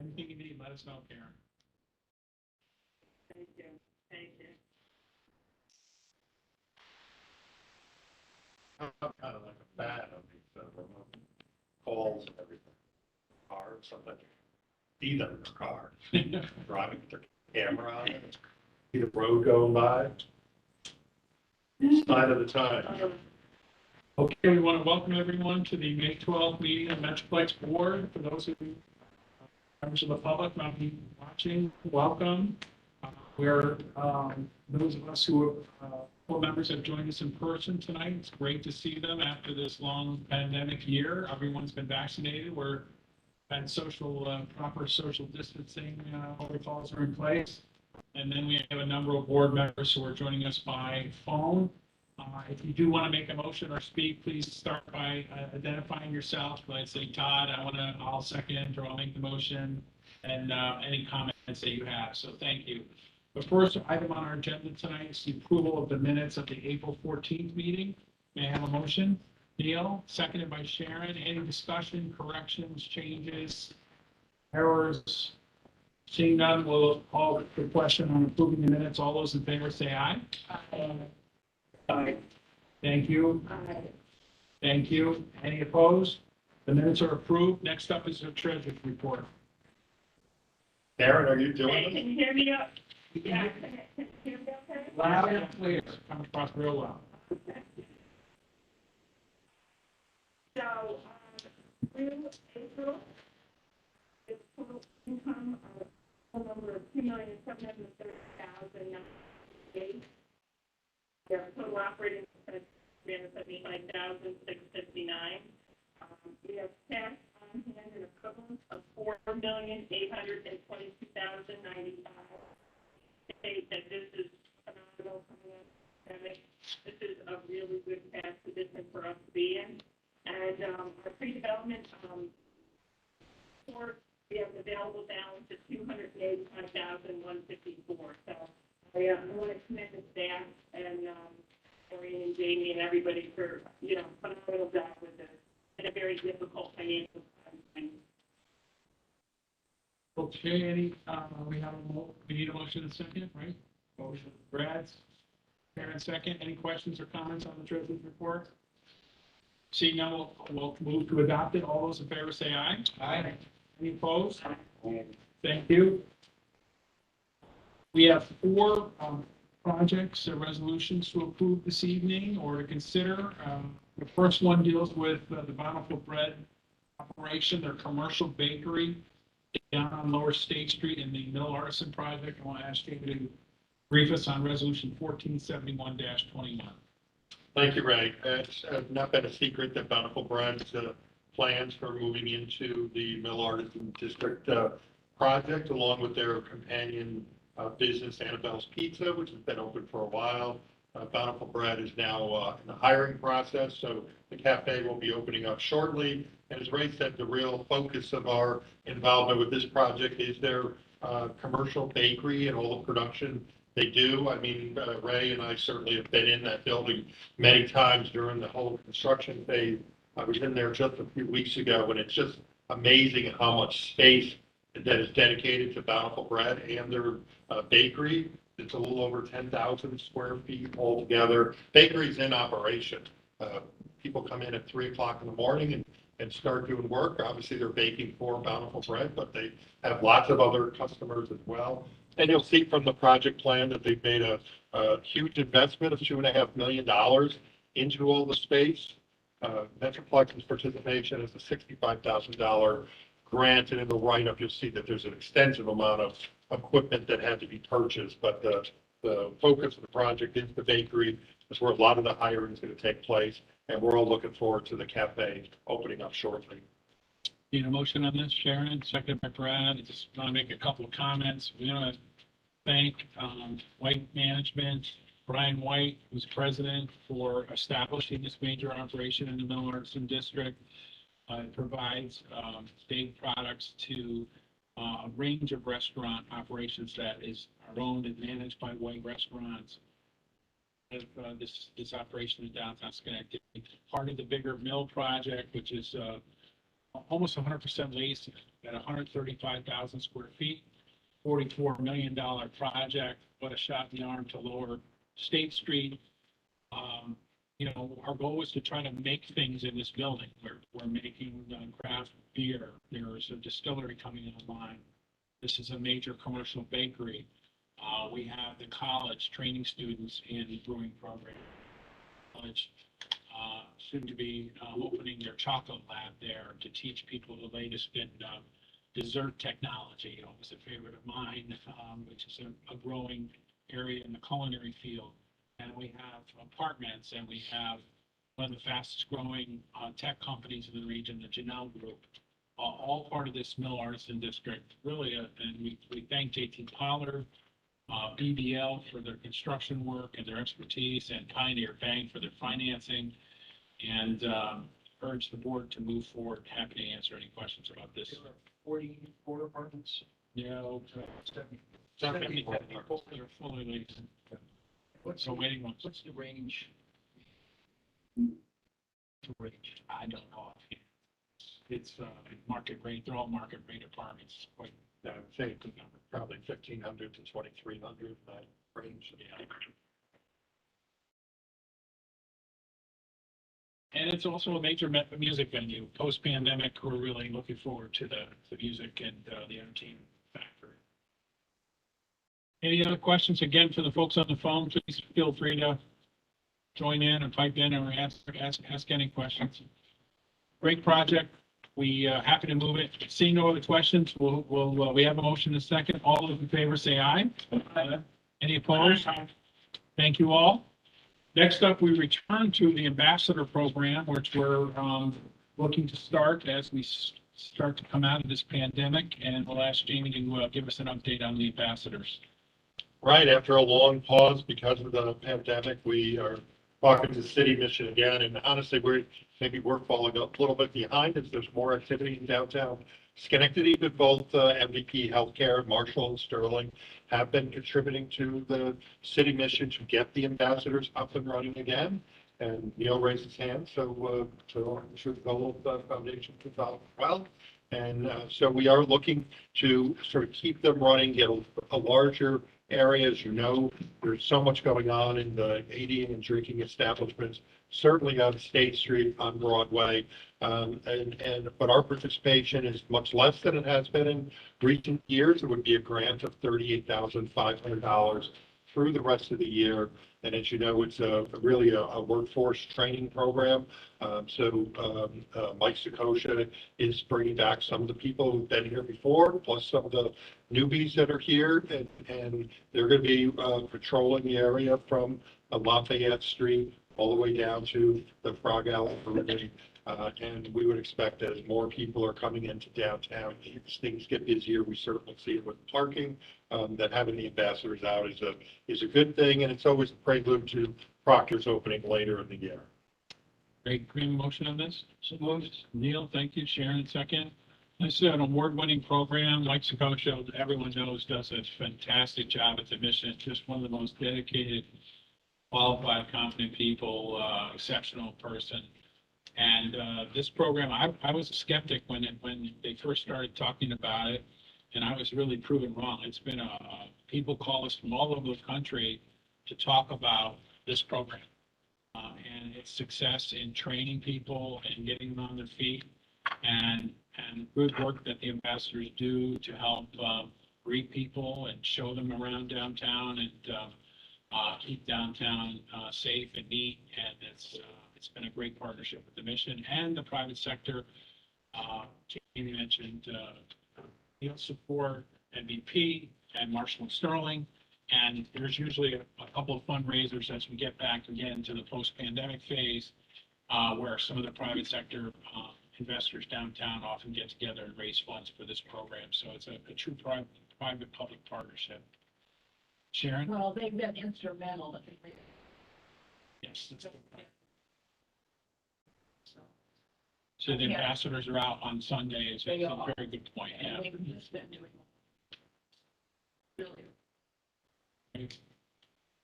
Anything you need, let us know, Karen. Thank you. Thank you. Kind of like a fan of these remote calls and everything. Cars, something. See them in their car, driving with their camera on it. See the road going by. Sign of the time. Okay, we want to welcome everyone to the May 12th meeting of Metroplex Board. For those of you members of the public not be watching, welcome. We're those of us who are full members have joined us in person tonight. It's great to see them after this long pandemic year. Everyone's been vaccinated. We're had proper social distancing protocols are in place. And then we have a number of board members who are joining us by phone. If you do want to make a motion or speak, please start by identifying yourself. Like say, Todd, I'll second or I'll make the motion, and any comments that you have. So thank you. The first item on our agenda tonight is the approval of the minutes of the April 14th meeting. May I have a motion? Neil, seconded by Sharon. Any discussion, corrections, changes, errors? Seeing none, we'll call the question on approving the minutes. All those in favor say aye. Aye. Aye. Thank you. Aye. Thank you. Any opposed? The minutes are approved. Next up is the treasurer's report. Karen, are you doing Hey, this? can you hear me up? Yeah. Can you hear me okay? Loud and clear. Comes across real loud. So, through April, the total income of a number of $2,730,098. Their total operating expense, $379,659. We have cash on hand and equivalent of $4,822,095. State that this is phenomenal coming out of the pandemic. This is a really good cash position for us to be in. And our pre-development report, we have available balance of $285,154. So I want to commend the staff and Maureen and Jamie and everybody for phenomenal job with this in a very difficult financial time. Okay, we need a motion and second, right? Motion. Brad's. Karen second. Any questions or comments on the treasurer's report? Seeing none, we'll move to adopt it. All those in favor say aye. Aye. Any opposed? Thank you. We have four projects or resolutions to approve this evening or to consider. The first one deals with the Bountiful Bread operation, their commercial bakery down on Lower State Street in the Mill Artisan project. I want to ask you to brief us on resolution 1471-21. Thank you, Ray. It's not been a secret that Bountiful Bread's plans for moving into the Mill Artisan District project, along with their companion business, Annabelle's Pizza, which has been open for a while. Bountiful Bread is now in the hiring process, so the cafe will be opening up shortly. And as Ray said, the real focus of our involvement with this project is their commercial bakery and all the production they do. I mean, Ray and I certainly have been in that building many times during the whole construction phase. I was in there just a few weeks ago, and it's just amazing how much space that is dedicated to Bountiful Bread and their bakery. It's a little over 10,000 square feet altogether. Bakery's in operation. People come in at 3 o'clock in the morning and start doing work. Obviously, they're baking for Bountiful Bread, but they have lots of other customers as well. And you'll see from the project plan that they've made a huge investment of $2.5 million into all the space. Metroplex's participation is a $65,000 grant, and in the write-up, you'll see that there's an extensive amount of equipment that had to be purchased, but the focus of the project is the bakery. That's where a lot of the hiring is going to take place, and we're all looking forward to the cafe opening up shortly. Need a motion on this, Sharon? Second by Brad. I just want to make a couple of comments. We want to thank White Management, Brian White, who's president, for establishing this major operation in the Mill Artisan District. It provides baked products to a range of restaurant operations that are owned and managed by White Restaurants. This operation in downtown Schenectady, part of the bigger mill project, which is almost 100% leased at 135,000 square feet, $44 million project. What a shot in the arm to lower State Street. You know, our goal was to try to make things in this building. We're making craft beer. There's a distillery coming online. This is a major commercial bakery. We have the college training students in the brewing program. College soon to be opening their chocolate lab there to teach people the latest in dessert technology. It was a favorite of mine, which is a growing area in the culinary field. And we have apartments, and we have one of the fastest growing tech companies in the region, the Janelle Group, all part of this Mill Artisan District. Really, and we thank JT Pollard, BBL for their construction work and their expertise, and Pioneer Bank for their financing, and urge the board to move forward. Happy to answer any questions about this. 44 apartments. No, 70 people are fully leased. What's So waiting ones. What's the range? I don't know. It's market rate. They're all market rate apartments. Quite I would say a good number, probably 1,500 to 2,300, that range. yeah. And it's also a major music venue. Post-pandemic, we're really looking forward to the music and the entertainment factor. Any other questions? Again, for the folks on the phone, please feel free to join in and pipe in or ask any questions. Great project. We happy to move it. Seeing no other questions, we have a motion in a second. All those in favor say aye. Any opposed? Thank you all. Next up, we return to the ambassador program, which we're looking to start as we start to come out of this pandemic, and we'll ask Jamie to give us an update on the ambassadors. Right, after a long pause because of the pandemic, we are talking to city mission again, and honestly, we're falling a little bit behind as there's more activity in downtown Schenectady, but both MVP Healthcare, Marshall, and Sterling have been contributing to the city mission to get the ambassadors up and running again. And Neil raised his hand, so I'm sure the goal of the foundation is well. And so we are looking to sort of keep them running, get a larger area. As you know, there's so much going on in the eating and drinking establishments, certainly on State Street, on Broadway. But our participation is much less than it has been in recent years. It would be a grant of $38,500 through the rest of the year. And as you know, it's really a workforce training program. Mike Sakosha is bringing back some of the people who've been here before, plus some of the newbies that are here. And they're going to be patrolling the area from Lafayette Street all the way down to the Frog Alley. And we would expect as more people are coming into downtown, as things get busier, we certainly see it with parking, that having the ambassadors out is a good thing, and it's always a prelude to Proctor's opening later in the year. Great. Green motion on this? So moved. Neil, thank you. Sharon, second. This is an award-winning program. Mike Sakosha, everyone knows, does a fantastic job at the mission. Just one of the most dedicated, qualified, confident people, exceptional person. And this program, I was a skeptic when they first started talking about it, and I was really proven wrong. It's been people call us from all over the country to talk about this program and its success in training people and getting them on their feet, and good work that the ambassadors do to help greet people and show them around downtown and keep downtown safe and neat. And it's been a great partnership with the mission and the private sector. Jamie mentioned Neil support, MVP, and Marshall and Sterling. And there's usually a couple of fundraisers as we get back again to the post-pandemic phase, where some of the private sector investors downtown often get together and raise funds for this program. So it's a true private-public partnership. Sharon? Well, they've been instrumental. Yes. So the ambassadors are out on Sundays. It's a very good point. Yeah. They've just been doing really.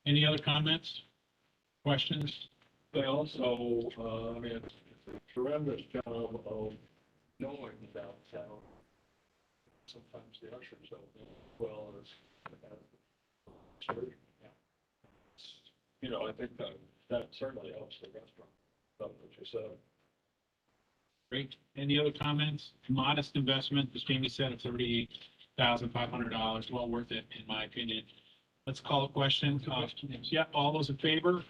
Any other comments, questions? They also, it's a tremendous job of knowing about how sometimes the ushers don't know as well as you know, I think that certainly helps the restaurant. That's what you said. Great. Any other comments? Modest investment, as Jamie said, of $38,500. Well worth it, in my opinion. Let's call a question. Yep, all those in favor,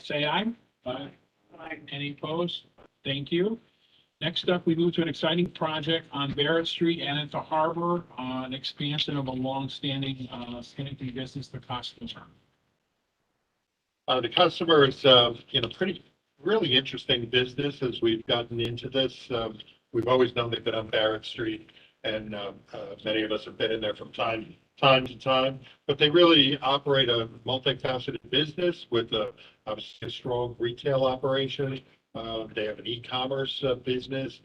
say aye. Aye. Any opposed? Thank you. Next up, we move to an exciting project on Barrett Street and at the harbor, an expansion of a long-standing Schenectady business, the customer. The customer is, pretty, really interesting business as we've gotten into this. We've always known they've been on Barrett Street, and many of us have been in there from time to time. But they really operate a multifaceted business with obviously a strong retail operation. They have an e-commerce business.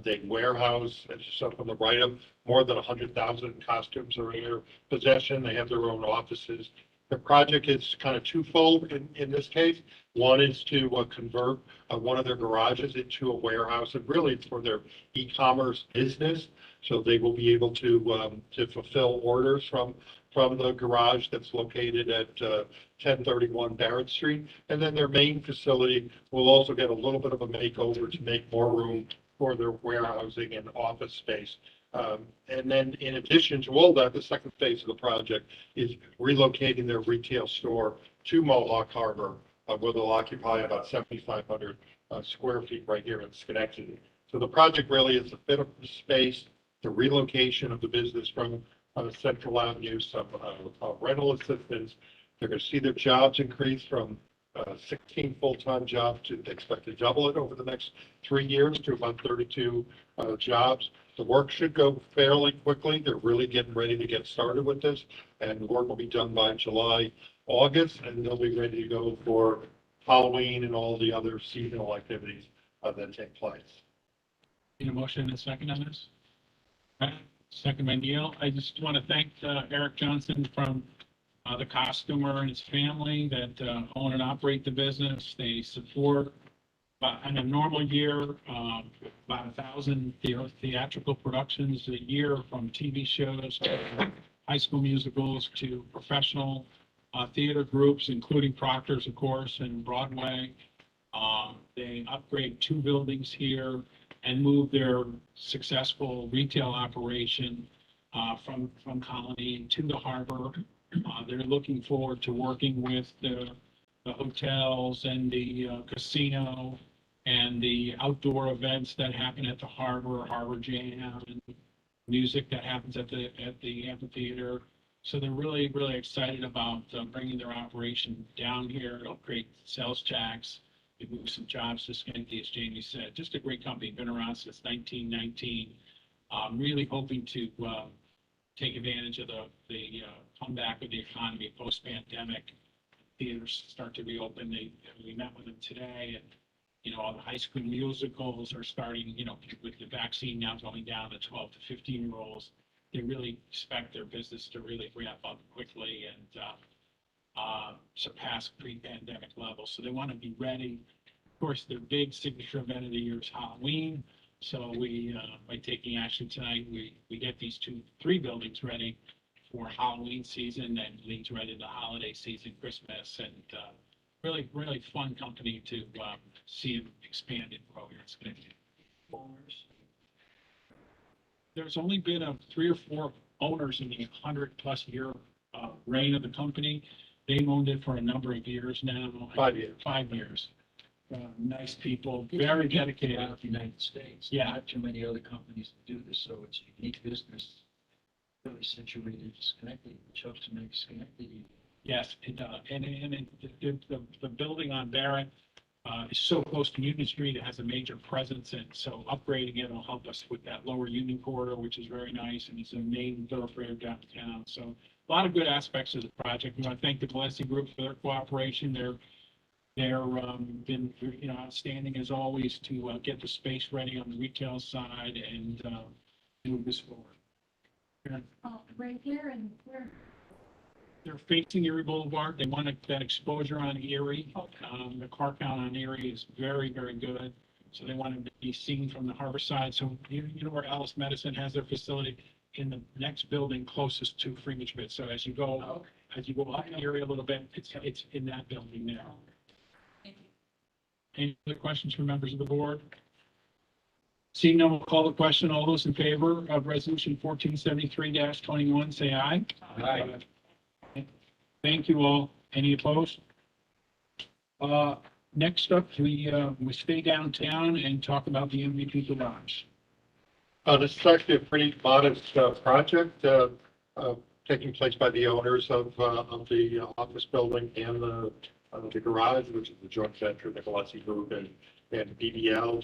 They warehouse, as you saw from the write-up, more than 100,000 costumes are in their possession. They have their own offices. The project is kind of twofold in this case. One is to convert one of their garages into a warehouse, and really for their e-commerce business. So they will be able to fulfill orders from the garage that's located at 1031 Barrett Street. And then their main facility will also get a little bit of a makeover to make more room for their warehousing and office space. And then in addition to all that, the second phase of the project is relocating their retail store to Mohawk Harbor, where they'll occupy about 7,500 square feet right here in Schenectady. So the project really is a bit of space, the relocation of the business from Central Avenue, some rental assistance. They're going to see their jobs increase from 16 full-time jobs to expect to double it over the next 3 years to about 32 jobs. The work should go fairly quickly. They're really getting ready to get started with this, and the work will be done by July, August, and they'll be ready to go for Halloween and all the other seasonal activities that take place. Need a motion and a second on this? Second by Neil. I just want to thank Eric Johnson from the costumer and his family that own and operate the business. They support, in a normal year, about 1,000 theatrical productions a year, from TV shows to high school musicals to professional theater groups, including Proctor's, of course, and Broadway. They upgrade 2 buildings here and move their successful retail operation from Colony to the harbor. They're looking forward to working with the hotels and the casino and the outdoor events that happen at the harbor, Harbor Jam, and music that happens at the amphitheater. So they're really, really excited about bringing their operation down here. It'll create sales tax. It moves some jobs to Schenectady, as Jamie said. Just a great company, been around since 1919. Really hoping to take advantage of the comeback of the economy post-pandemic. Theaters start to reopen. We met with them today, and all the high school musicals are starting. With the vaccine now going down to 12 to 15-year-olds, they really expect their business to really ramp up quickly and surpass pre-pandemic levels. So they want to be ready. Of course, their big signature event of the year is Halloween. So we, by taking action tonight, we get these 3 buildings ready for Halloween season and leads right into holiday season, Christmas, and really, really fun company to see it expand and grow here. It's going to be. There's only been 3 or 4 owners in the 100+ year reign of the company. They've owned it for a number of years now. 5 years. 5 years. Nice people, very dedicated. Throughout the United States. Yeah. Not too many other companies that do this, so it's a unique business. Really situated in Schenectady, which helps to make Schenectady. Yes, it does. And the building on Barrett is so close to Union Street. It has a major presence, and so upgrading it will help us with that lower Union corridor, which is very nice, and it's a main thoroughfare downtown. So a lot of good aspects of the project. We want to thank the Gillespie Group for their cooperation. They're been outstanding as always to get the space ready on the retail side and move this forward. Right here and where? They're facing Erie Boulevard. They want that exposure on Erie. The car count on Erie is very, very good. So they wanted to be seen from the harbor side. So you know where Alice Medicine has their facility in the next building closest to Freeman's Bridge. So as you go up the area a little bit, it's in that building now. Any other questions from members of the board? Seeing none, we'll call the question. All those in favor of resolution 1473-21, say aye. Aye. Thank you all. Any opposed? Next up, we stay downtown and talk about the MVP garage. This is actually a pretty modest project taking place by the owners of the office building and the garage, which is the joint venture, the Gillespie Group and BBL.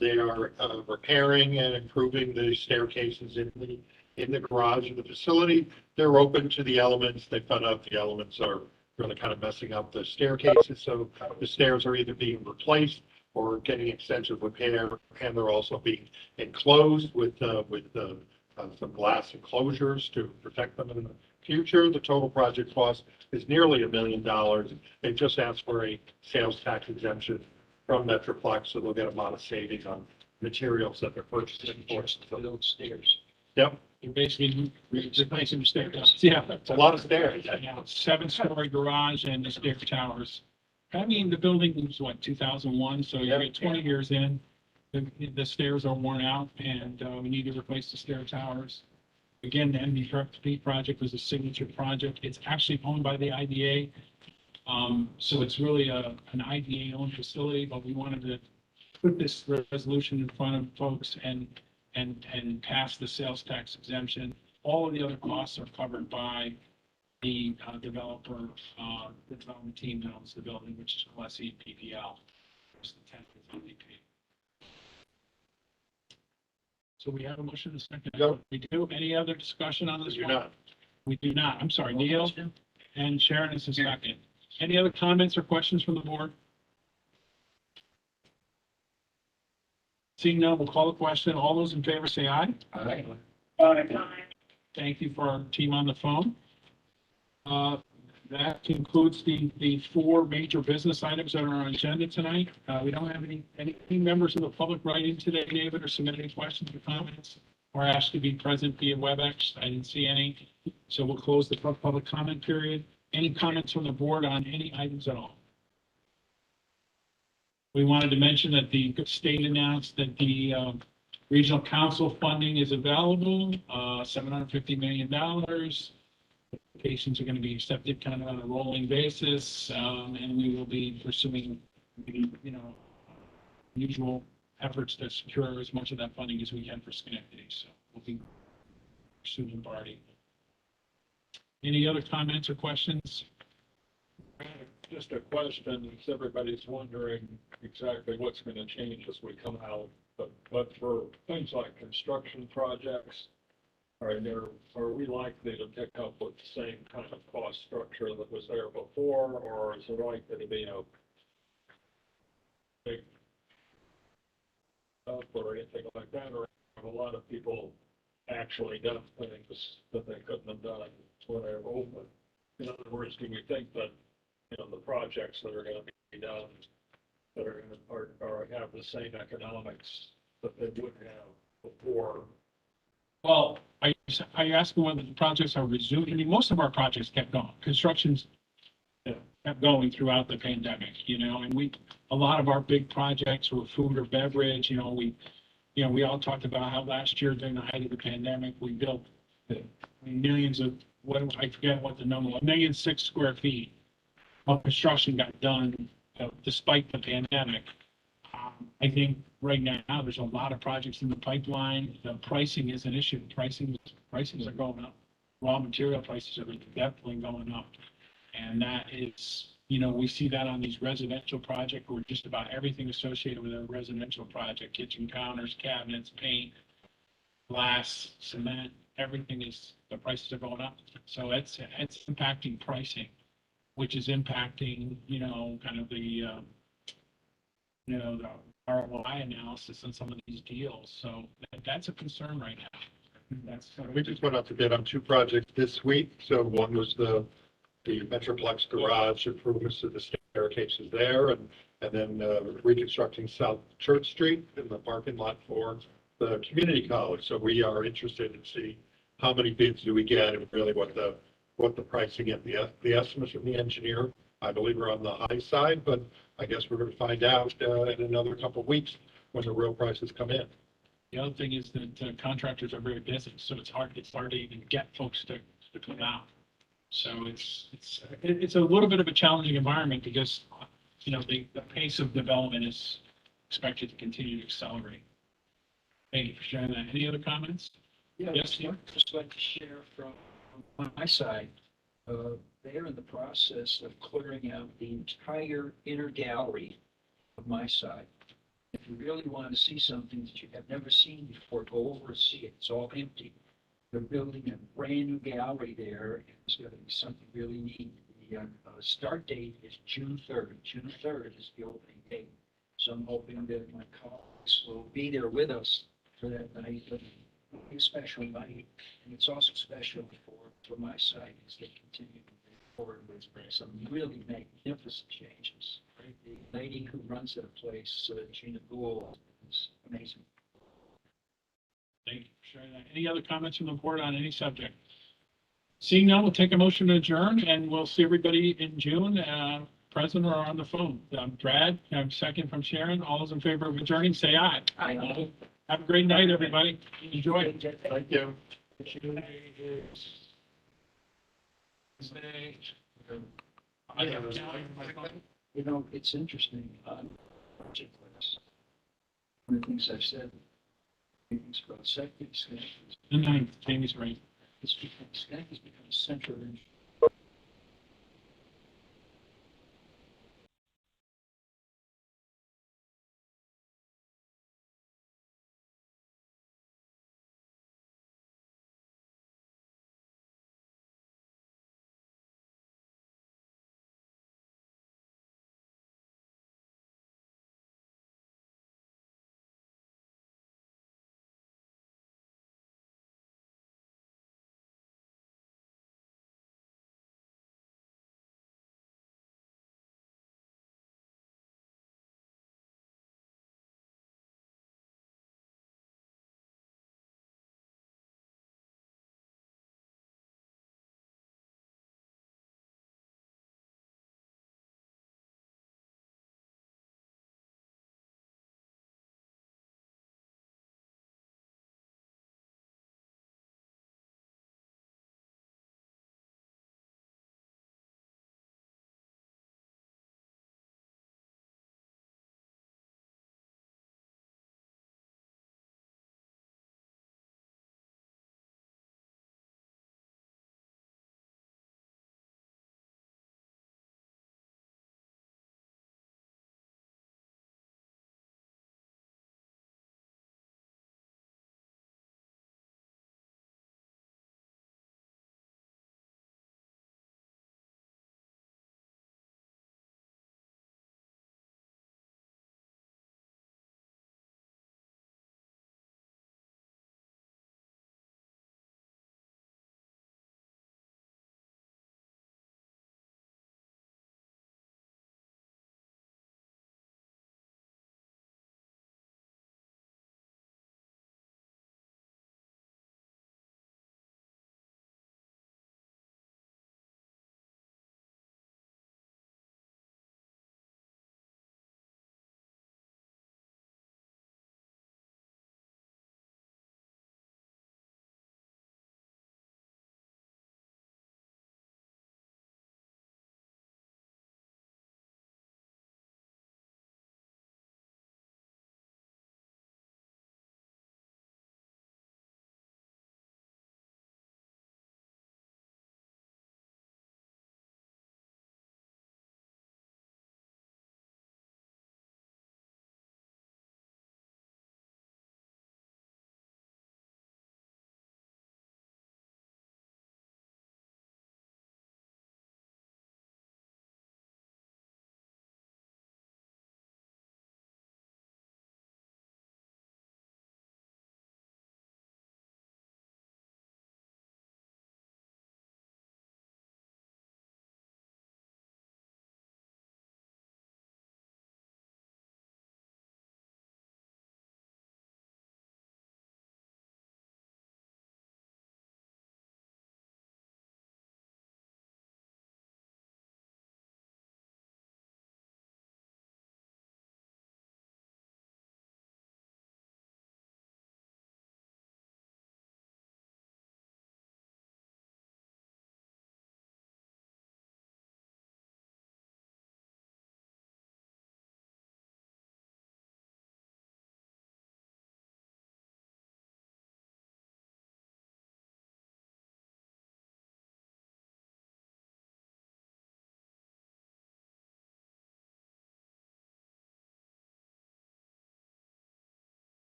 They are repairing and improving the staircases in the garage of the facility. They're open to the elements. They found out the elements are really kind of messing up the staircases. So the stairs are either being replaced or getting extensive repair, and they're also being enclosed with some glass enclosures to protect them in the future. The total project cost is nearly $1 million. They just asked for a sales tax exemption from Metroplex, so they'll get a lot of savings on materials that they're purchasing for. Those stairs. Yep, You're basically replacing the stair towers. Yeah. it's a lot of stairs. Yeah, 7-story garage and the stair towers. I mean, the building was what, 2001, so you're 20 years in. The stairs are worn out and we need to replace the stair towers. Again, the MVP project was a signature project. It's actually owned by the IDA. So it's really an IDA-owned facility, but we wanted to put this resolution in front of folks and pass the sales tax exemption. All of the other costs are covered by the developer, the development team that owns the building, which is Gillespie PPL. It's the 10th of MVP. So we have a motion to second. Yep. We do. Any other discussion on this You're one? not. We do not. I'm sorry, Neil and Sharon is a second. Any other comments or questions from the board? Seeing none, we'll call the question. All those in favor say aye. Aye. Thank you for our team on the phone. That concludes the 4 major business items that are on our agenda tonight. We don't have any members of the public writing today, David, or submit any questions or comments, or asked to be present via WebEx. I didn't see any. So we'll close the public comment period. Any comments from the board on any items at all? We wanted to mention that the state announced that the regional council funding is available, $750 million. Applications are going to be accepted kind of on a rolling basis, and we will be pursuing, usual efforts to secure as much of that funding as we can for Schenectady. So we'll be pursuing Barty. Any other comments or questions? Just a question, because everybody's wondering exactly what's going to change as we come out, but for things like construction projects, are we likely to pick up with the same kind of cost structure that was there before, or is it likely to be a big up or anything like that, or have a lot of people actually done things that they couldn't have done when they were open? In other words, do we think that the projects that are going to be done that are have the same economics that they would have before? Well, are you asking whether the projects are resuming? I mean, most of our projects kept going. Construction's kept going throughout the pandemic, and a lot of our big projects were food or beverage. We all talked about how last year during the height of the pandemic, we built millions of, I forget what the number was, 1,006,000 square feet of construction got done despite the pandemic. I think right now there's a lot of projects in the pipeline. The pricing is an issue. Prices are going up. Raw material prices are definitely going up. And that is, we see that on these residential projects where just about everything associated with a residential project, kitchen counters, cabinets, paint, glass, cement, the prices are going up. So it's impacting pricing, which is impacting, kind of the ROI analysis on some of these deals. So that's a concern right now. We just went out to bid on 2 projects this week. So one was the Metroplex garage improvements to the staircases there, and and then reconstructing South Church Street in the parking lot for the community college. So we are interested in seeing how many bids do we get and really what the pricing and the estimates from the engineer, I believe, are on the high side, but I guess we're going to find out in another couple of weeks when the real prices come in. The other thing is that contractors are very busy, so it's hard to even get folks to come out. So it's a little bit of a challenging environment because, you know, the pace of development is expected to continue to accelerate. Thank you for sharing that. Any other comments? Yeah, Yes, I'd just like to share from my side. They're in the process of clearing out the entire inner gallery of my side. If you really want to see something that you have never seen before, go over and see it. It's all empty. They're building a brand new gallery there. It's going to be something really neat. The start date is June 3rd. June 3rd is the opening date. So I'm hoping that my colleagues will be there with us for that night. But it'll be a special night. And it's also special for my side as they continue to move forward with some really magnificent changes. The lady who runs that place, Gina Gould, is amazing. Thank you for sharing that. Any other comments from the board on any subject? Seeing none, we'll take a motion to adjourn and we'll see everybody in June, present or on the phone. Brad, second from Sharon. All those in favor of adjourning, say aye. Aye. Have a great night, everybody. Enjoy. Thank you. You know, it's interesting on project class. One of the things I've said, things about Schenectady, Good night, Jamie's right. Schenectady's become a center of engineering.